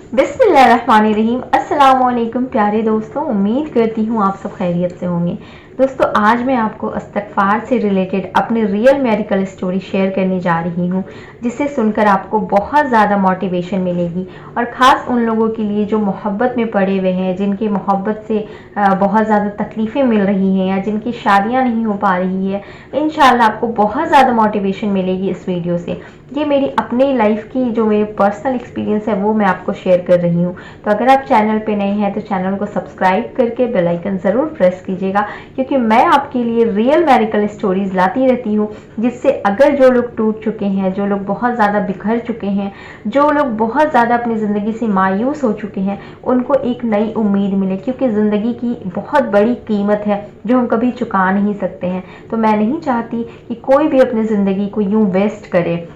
बिस्मिल्लाहिर्रहमानिर्रहीम। अस्सलाम वालेकुम प्यारे दोस्तों, उम्मीद करती हूँ आप सब खैरियत से होंगे। दोस्तों, आज मैं आपको इस्तिग़फ़ार से रिलेटेड अपनी रियल मेडिकल स्टोरी शेयर करने जा रही हूँ, जिसे सुनकर आपको बहुत ज़्यादा मोटिवेशन मिलेगी और ख़ास उन लोगों के लिए जो मोहब्बत में पड़े हुए हैं, जिनकी मोहब्बत से बहुत ज़्यादा तकलीफ़ें मिल रही हैं या जिनकी शादियाँ नहीं हो पा रही है। इंशाल्लाह आपको बहुत ज़्यादा मोटिवेशन मिलेगी इस वीडियो से। ये मेरी अपनी लाइफ की जो मेरी पर्सनल एक्सपीरियंस है वो मैं आपको शेयर कर रही हूँ। तो अगर आप चैनल पे नए हैं तो चैनल को सब्सक्राइब करके बेल आइकन ज़रूर प्रेस कीजिएगा, क्योंकि मैं आपके लिए रियल मेडिकल स्टोरीज लाती रहती हूँ, जिससे अगर जो लोग टूट चुके हैं, जो लोग बहुत ज़्यादा बिखर चुके हैं, जो लोग बहुत ज़्यादा अपनी ज़िंदगी से मायूस हो चुके हैं, उनको एक नई उम्मीद मिले, क्योंकि ज़िंदगी की बहुत बड़ी कीमत है जो हम कभी चुका नहीं सकते हैं। तो मैं नहीं चाहती कि कोई भी अपनी ज़िंदगी को यूँ वेस्ट करे।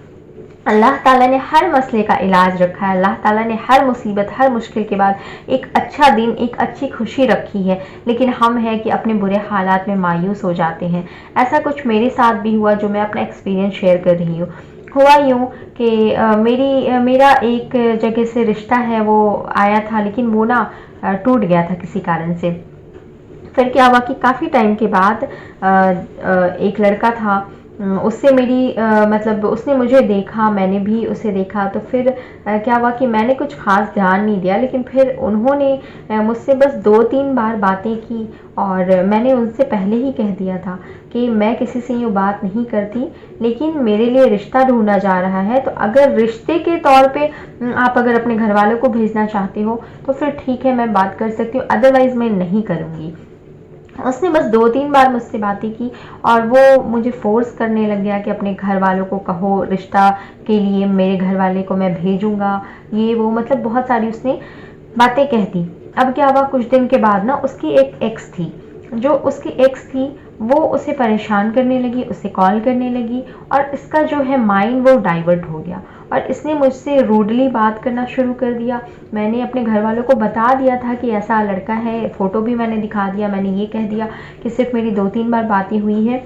अल्लाह ताला ने हर मसले का इलाज रखा है। अल्लाह ताला ने हर मुसीबत, हर मुश्किल के बाद एक अच्छा दिन, एक अच्छी खुशी रखी है, लेकिन हम हैं कि अपने बुरे हालात में मायूस हो जाते हैं। ऐसा कुछ मेरे साथ भी हुआ, जो मैं अपना एक्सपीरियंस शेयर कर रही हूँ। हुआ यूँ कि मेरा एक जगह से रिश्ता है वो आया था, लेकिन वो ना टूट गया था किसी कारण से। फिर क्या हुआ कि काफ़ी टाइम के बाद एक लड़का था, उससे मेरी मतलब उसने मुझे देखा, मैंने भी उसे देखा। तो फिर क्या हुआ कि मैंने कुछ ख़ास ध्यान नहीं दिया, लेकिन फिर उन्होंने मुझसे बस 2-3 बार बातें की और मैंने उनसे पहले ही कह दिया था कि मैं किसी से यूँ बात नहीं करती, लेकिन मेरे लिए रिश्ता ढूंढा जा रहा है। तो अगर रिश्ते के तौर पे आप अगर अपने घर वालों को भेजना चाहते हो तो फिर ठीक है, मैं बात कर सकती हूँ, अदरवाइज़ मैं नहीं करूँगी। उसने बस 2-3 बार मुझसे बातें की और वो मुझे फ़ोर्स करने लग गया कि अपने घर वालों को कहो, रिश्ता के लिए मेरे घर वाले को मैं भेजूँगा, ये वो, मतलब बहुत सारी उसने बातें कह दी। अब क्या हुआ, कुछ दिन के बाद ना उसकी एक एक्स थी, जो उसकी एक्स थी वो उसे परेशान करने लगी, उसे कॉल करने लगी और इसका जो है माइंड वो डाइवर्ट हो गया और इसने मुझसे रूडली बात करना शुरू कर दिया। मैंने अपने घर वालों को बता दिया था कि ऐसा लड़का है, फ़ोटो भी मैंने दिखा दिया, मैंने ये कह दिया कि सिर्फ मेरी 2-3 बार बातें हुई है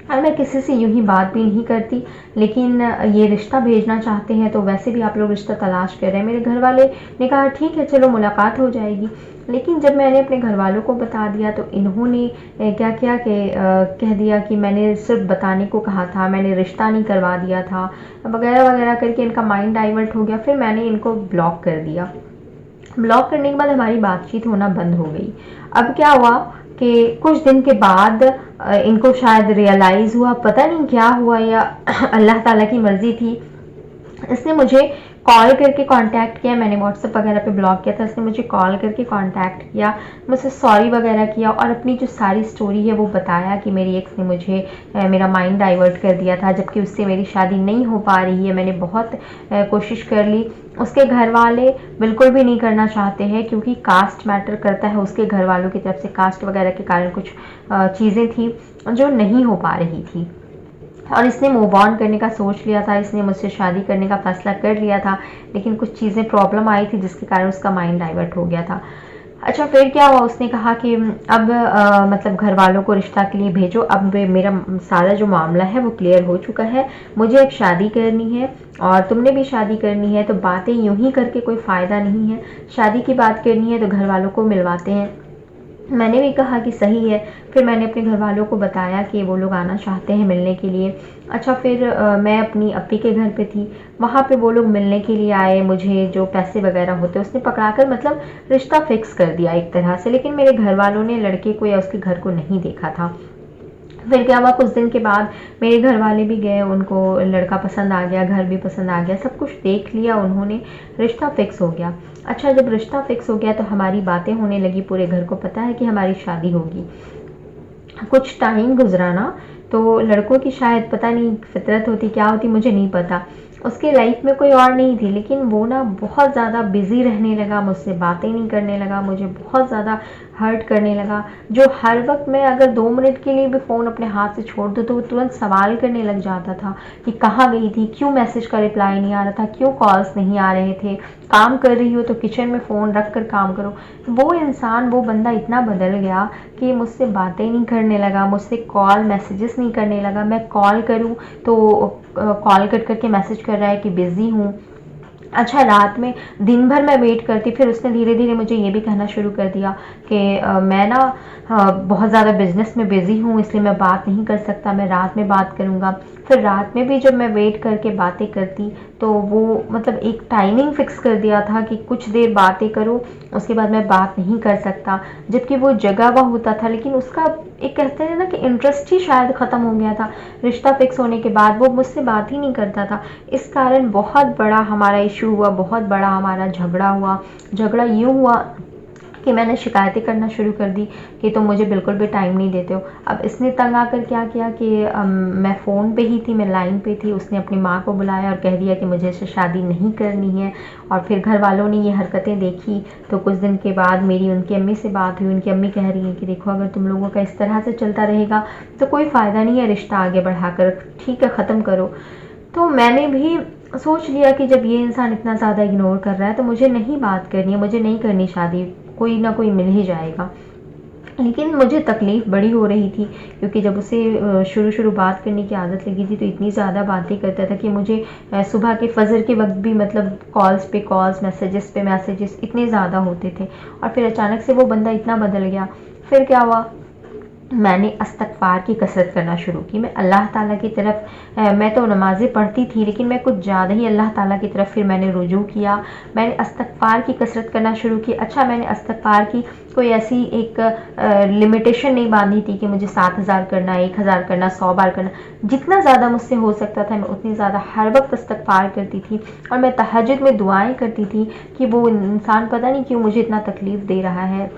और मैं किसी से यूँ ही बात भी नहीं करती, लेकिन ये रिश्ता भेजना चाहते हैं, तो वैसे भी आप लोग रिश्ता तलाश कर रहे हैं। मेरे घर वाले ने कहा ठीक है, चलो मुलाकात हो जाएगी। लेकिन जब मैंने अपने घर वालों को बता दिया तो इन्होंने क्या किया कि कह दिया कि मैंने सिर्फ बताने को कहा था, मैंने रिश्ता नहीं करवा दिया था, वगैरह वगैरह करके इनका माइंड डाइवर्ट हो गया। फिर मैंने इनको ब्लॉक कर दिया। ब्लॉक करने के बाद हमारी बातचीत होना बंद हो गई। अब क्या हुआ कि कुछ दिन के बाद इनको शायद रियलाइज़ हुआ, पता नहीं क्या हुआ, या अल्लाह ताला की मर्ज़ी थी, इसने मुझे कॉल करके कांटेक्ट किया। मैंने व्हाट्सएप वगैरह पे ब्लॉक किया था, इसने मुझे कॉल करके कांटेक्ट किया, मुझसे सॉरी वगैरह किया और अपनी जो सारी स्टोरी है वो बताया कि मेरी एक्स ने मुझे मेरा माइंड डाइवर्ट कर दिया था, जबकि उससे मेरी शादी नहीं हो पा रही है। मैंने बहुत कोशिश कर ली। उसके घर वाले बिल्कुल भी नहीं करना चाहते हैं, क्योंकि कास्ट मैटर करता है। उसके घर वालों की तरफ से कास्ट वगैरह के कारण कुछ चीज़ें थी जो नहीं हो पा रही थी और इसने मूव ऑन करने का सोच लिया था, इसने मुझसे शादी करने का फैसला कर लिया था, लेकिन कुछ चीज़ें प्रॉब्लम आई थी जिसके कारण उसका माइंड डाइवर्ट हो गया था। अच्छा, फिर क्या हुआ, उसने कहा कि अब मतलब घर वालों को रिश्ता के लिए भेजो, अब मेरा सारा जो मामला है वो क्लियर हो चुका है, मुझे अब शादी करनी है और तुमने भी शादी करनी है, तो बातें यूं ही करके कोई फ़ायदा नहीं है, शादी की बात करनी है तो घर वालों को मिलवाते हैं। मैंने भी कहा कि सही है। फिर मैंने अपने घर वालों को बताया कि वो लोग आना चाहते हैं मिलने के लिए। अच्छा, फिर मैं अपनी अप्पी के घर पे थी, वहाँ पे वो लोग मिलने के लिए आए। मुझे जो पैसे वगैरह होते उसने पकड़ाकर मतलब रिश्ता फिक्स कर दिया एक तरह से, लेकिन मेरे घर वालों ने लड़के को या उसके घर को नहीं देखा था। फिर क्या हुआ, कुछ दिन के बाद मेरे घर वाले भी गए, उनको लड़का पसंद आ गया, घर भी पसंद आ गया, सब कुछ देख लिया उन्होंने, रिश्ता फिक्स हो गया। अच्छा, जब रिश्ता फिक्स हो गया तो हमारी बातें होने लगी, पूरे घर को पता है कि हमारी शादी होगी। कुछ टाइम गुजरा ना, तो लड़कों की शायद पता नहीं फितरत होती क्या होती, मुझे नहीं पता, उसके लाइफ में कोई और नहीं थी, लेकिन वो ना बहुत ज़्यादा बिजी रहने लगा, मुझसे बातें नहीं करने लगा, मुझे बहुत ज़्यादा हर्ट करने लगा। जो हर वक्त मैं अगर 2 मिनट के लिए भी फ़ोन अपने हाथ से छोड़ दूँ तो वो तुरंत सवाल करने लग जाता था कि कहाँ गई थी, क्यों मैसेज का रिप्लाई नहीं आ रहा था, क्यों कॉल्स नहीं आ रहे थे, काम कर रही हो तो किचन में फ़ोन रख कर काम करो। वो इंसान, वो बंदा इतना बदल गया कि मुझसे बातें नहीं करने लगा, मुझसे कॉल मैसेजेस नहीं करने लगा। मैं कॉल करूँ तो कॉल कर करके मैसेज कर रहा है कि बिज़ी हूँ, अच्छा, रात में दिन भर मैं वेट करती, फिर उसने धीरे धीरे मुझे ये भी कहना शुरू कर दिया कि मैं ना बहुत ज़्यादा बिजनेस में बिज़ी हूँ, इसलिए मैं बात नहीं कर सकता, मैं रात में बात करूँगा। फिर रात में भी जब मैं वेट करके बातें करती तो वो मतलब एक टाइमिंग फिक्स कर दिया था कि कुछ देर बातें करो, उसके बाद मैं बात नहीं कर सकता, जबकि वो जगा हुआ होता था। लेकिन उसका एक कहते हैं ना कि इंटरेस्ट ही शायद ख़त्म हो गया था। रिश्ता फिक्स होने के बाद वो मुझसे बात ही नहीं करता था। इस कारण बहुत बड़ा हमारा इशू हुआ, बहुत बड़ा हमारा झगड़ा हुआ। झगड़ा यूँ हुआ कि मैंने शिकायतें करना शुरू कर दी कि तुम मुझे बिल्कुल भी टाइम नहीं देते हो। अब इसने तंग आकर क्या किया कि मैं फ़ोन पे ही थी, मैं लाइन पे थी, उसने अपनी माँ को बुलाया और कह दिया कि मुझे इससे शादी नहीं करनी है। और फिर घर वालों ने ये हरकतें देखी तो कुछ दिन के बाद मेरी उनकी अम्मी से बात हुई। उनकी अम्मी कह रही हैं कि देखो, अगर तुम लोगों का इस तरह से चलता रहेगा तो कोई फ़ायदा नहीं है रिश्ता आगे बढ़ाकर, ठीक है ख़त्म करो। तो मैंने भी सोच लिया कि जब ये इंसान इतना ज़्यादा इग्नोर कर रहा है तो मुझे नहीं बात करनी है, मुझे नहीं करनी शादी, कोई ना कोई मिल ही जाएगा। लेकिन मुझे तकलीफ़ बड़ी हो रही थी क्योंकि जब उसे शुरू बात करने की आदत लगी थी तो इतनी ज़्यादा बातें करता था कि मुझे सुबह के फ़जर के वक्त भी मतलब कॉल्स पे कॉल्स, मैसेजेस पे मैसेजेस इतने ज़्यादा होते थे। और फिर अचानक से वो बंदा इतना बदल गया। फिर क्या हुआ, मैंने इस्तग़फ़ार की कसरत करना शुरू की। मैं अल्लाह ताला की तरफ मैं तो नमाज़ें पढ़ती थी लेकिन मैं कुछ ज़्यादा ही अल्लाह ताला की तरफ फिर मैंने रुजू किया। मैंने इस्तग़फ़ार की कसरत करना शुरू की। अच्छा, मैंने इस्तग़फ़ार की कोई ऐसी एक लिमिटेशन नहीं बांधी थी कि मुझे 7,000 करना, 1,000 करना, 100 बार करना। जितना ज़्यादा मुझसे हो सकता था मैं उतनी ज़्यादा हर वक्त इस्तग़फ़ार करती थी। और मैं तहज्जुद में दुआएँ करती थी कि वो इंसान पता नहीं क्यों मुझे इतना तकलीफ़ दे रहा है,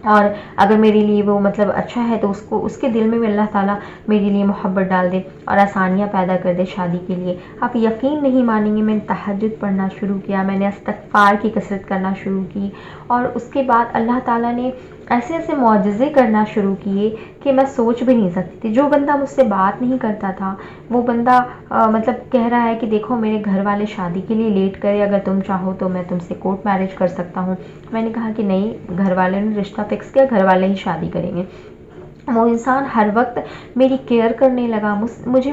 और अगर मेरे लिए वो मतलब अच्छा है तो उसको, उसके दिल में भी अल्लाह ताला मेरे लिए मोहब्बत डाल दे और आसानियाँ पैदा कर दे शादी के लिए। आप यकीन नहीं मानेंगे, मैंने तहज्जुद पढ़ना शुरू किया, मैंने इस्तग़फ़ार की कसरत करना शुरू की और उसके बाद अल्लाह ताला ने ऐसे ऐसे मौजज़े करना शुरू किए कि मैं सोच भी नहीं सकती थी। जो बंदा मुझसे बात नहीं करता था वो बंदा मतलब कह रहा है कि देखो, मेरे घर वाले शादी के लिए लेट करे, अगर तुम चाहो तो मैं तुमसे कोर्ट मैरिज कर सकता हूँ। मैंने कहा कि नहीं, घर वाले ने रिश्ता फिक्स किया, घर वाले ही शादी करेंगे। वो इंसान हर वक्त मेरी केयर करने लगा, मुझे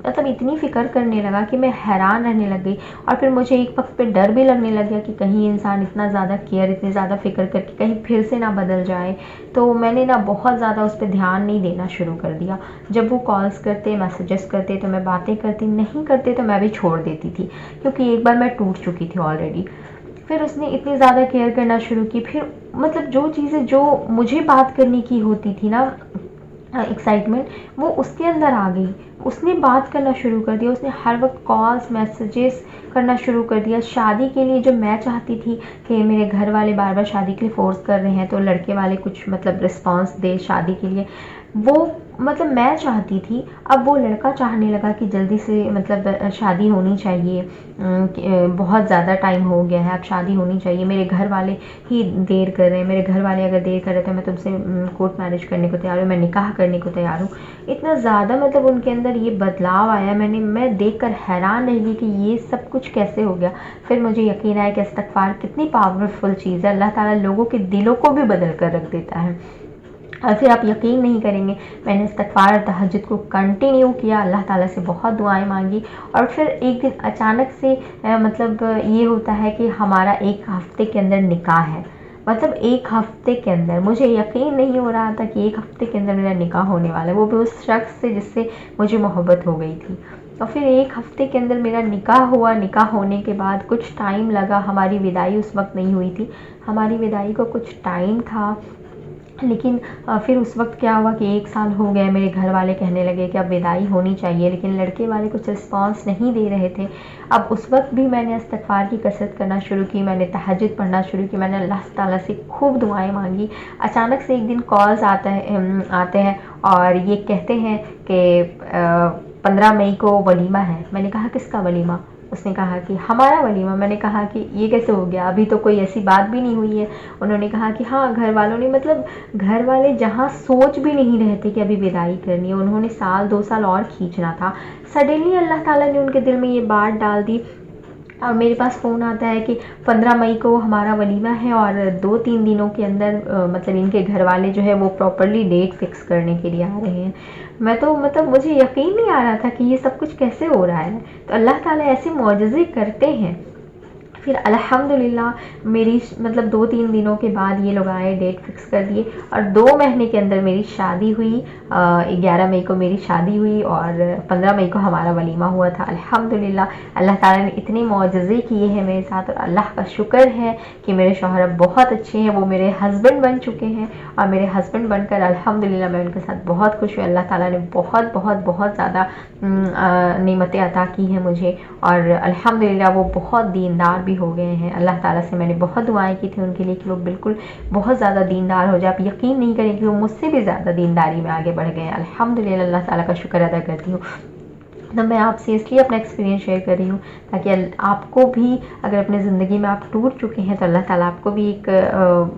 मतलब इतनी फ़िक्र करने लगा कि मैं हैरान रहने लग गई। और फिर मुझे एक वक्त पे डर भी लगने लग गया कि कहीं इंसान इतना ज़्यादा केयर, इतनी ज़्यादा फ़िक्र करके कहीं फिर से ना बदल जाए। तो मैंने ना बहुत ज़्यादा उस पर ध्यान नहीं देना शुरू कर दिया। जब वो कॉल्स करते, मैसेजेस करते तो मैं बातें करती, नहीं करते तो मैं भी छोड़ देती थी, क्योंकि एक बार मैं टूट चुकी थी ऑलरेडी। फिर उसने इतनी ज़्यादा केयर करना शुरू की, फिर मतलब जो चीज़ें जो मुझे बात करने की होती थी ना, एक्साइटमेंट, वो उसके अंदर आ गई। उसने बात करना शुरू कर दिया, उसने हर वक्त कॉल्स, मैसेजेस करना शुरू कर दिया। शादी के लिए जो मैं चाहती थी कि मेरे घर वाले बार बार शादी के लिए फ़ोर्स कर रहे हैं तो लड़के वाले कुछ मतलब रिस्पॉन्स दे शादी के लिए, वो मतलब मैं चाहती थी, अब वो लड़का चाहने लगा कि जल्दी से मतलब शादी होनी चाहिए, बहुत ज़्यादा टाइम हो गया है, अब शादी होनी चाहिए, मेरे घर वाले ही देर कर रहे हैं, मेरे घर वाले अगर देर कर रहे हैं तो मैं तुमसे कोर्ट मैरिज करने को तैयार हूँ, मैं निकाह करने को तैयार हूँ। इतना ज़्यादा मतलब उनके अंदर ये बदलाव आया, मैं देखकर हैरान रह गई कि ये सब कुछ कैसे हो गया। फिर मुझे यकीन आया कि इस्तग़फ़ार कितनी पावरफुल चीज़ है, अल्लाह ताला लोगों के दिलों को भी बदल कर रख देता है। और फिर आप यकीन नहीं करेंगे, मैंने इस्तग़फ़ार और तहज्जुद को कंटिन्यू किया, अल्लाह ताला से बहुत दुआएं मांगी। और फिर एक दिन अचानक से मतलब ये होता है कि हमारा एक हफ्ते के अंदर निकाह है। मतलब एक हफ्ते के अंदर मुझे यकीन नहीं हो रहा था कि एक हफ्ते के अंदर मेरा निकाह होने वाला है, वो भी उस शख्स से जिससे मुझे मोहब्बत हो गई थी। और फिर एक हफ्ते के अंदर मेरा निकाह हुआ। निकाह होने के बाद कुछ टाइम लगा, हमारी विदाई उस वक्त नहीं हुई थी, हमारी विदाई को कुछ टाइम था। लेकिन फिर उस वक्त क्या हुआ कि 1 साल हो गए, मेरे घर वाले कहने लगे कि अब विदाई होनी चाहिए, लेकिन लड़के वाले कुछ रिस्पॉन्स नहीं दे रहे थे। अब उस वक्त भी मैंने इस्तग़फ़ार की कसरत करना शुरू की, मैंने तहज्जुद पढ़ना शुरू की, मैंने अल्लाह ताला से खूब दुआएं मांगी। अचानक से एक दिन कॉल्स आते हैं और ये कहते हैं कि 15 मई को वलीमा है। मैंने कहा किसका वलीमा? उसने कहा कि हमारा वलीमा। मैंने कहा कि ये कैसे हो गया, अभी तो कोई ऐसी बात भी नहीं हुई है। उन्होंने कहा कि हाँ, घर वालों ने मतलब घर वाले जहाँ सोच भी नहीं रहे थे कि अभी विदाई करनी है, उन्होंने साल 2 साल और खींचना था। सडनली अल्लाह ताला ने उनके दिल में ये बात डाल दी और मेरे पास फ़ोन आता है कि 15 मई को हमारा वलीमा है और 2-3 दिनों के अंदर मतलब इनके घर वाले जो है वो प्रॉपरली डेट फिक्स करने के लिए आ रहे हैं। मैं तो मतलब मुझे यकीन नहीं आ रहा था कि ये सब कुछ कैसे हो रहा है। तो अल्लाह ताला ऐसे मौजज़े करते हैं। फिर अल्हम्दुलिल्लाह मेरी मतलब 2-3 दिनों के बाद ये लोग आए, डेट फिक्स कर दिए और 2 महीने के अंदर मेरी शादी हुई। 11 मई को मेरी शादी हुई और 15 मई को हमारा वलीमा हुआ था। अल्हम्दुलिल्लाह अल्लाह ताला ने इतने मौजज़े किए हैं मेरे साथ और अल्लाह का शुक्र है कि मेरे शौहर अब बहुत अच्छे हैं, वो मेरे हस्बैंड बन चुके हैं और मेरे हस्बैंड बनकर अल्हम्दुलिल्लाह मैं उनके साथ बहुत खुश हूँ। अल्लाह ताला ने बहुत बहुत बहुत ज़्यादा नेमतें अता की हैं मुझे और अल्हम्दुलिल्लाह वो बहुत दीनदार भी हो गए हैं। अल्लाह ताला से मैंने बहुत दुआएं की थी उनके लिए कि वो बिल्कुल बहुत ज़्यादा दीनदार हो जाए। आप यकीन नहीं करें कि वो मुझसे भी ज़्यादा दीनदारी में आगे बढ़ गए हैं। अल्हम्दुलिल्लाह अल्लाह ताला का शुक्र अदा करती हूँ। तो मैं आपसे इसलिए अपना एक्सपीरियंस शेयर कर रही हूँ ताकि आपको भी, अगर अपनी ज़िंदगी में आप टूट चुके हैं तो अल्लाह ताला आपको भी एक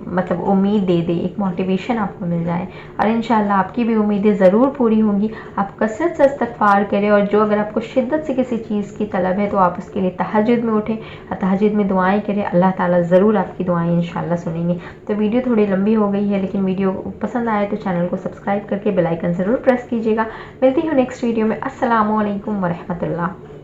मतलब उम्मीद दे दे, एक मोटिवेशन आपको मिल जाए और इंशाल्लाह आपकी भी उम्मीदें ज़रूर पूरी होंगी। आप कसरत से इस्तग़फ़ार करें और जो अगर आपको शिद्दत से किसी चीज़ की तलब है तो आप उसके लिए तहज्जुद में उठें और तहज्जुद में दुआएं करें। अल्लाह ताला ज़रूर आपकी दुआएं इंशाल्लाह सुनेंगे। तो वीडियो थोड़ी लंबी हो गई है, लेकिन वीडियो पसंद आए तो चैनल को सब्सक्राइब करके बेल आइकन ज़रूर प्रेस कीजिएगा। मिलती हूँ नेक्स्ट वीडियो में। अस्सलामु अलैकुम वरहमतुल्लाह।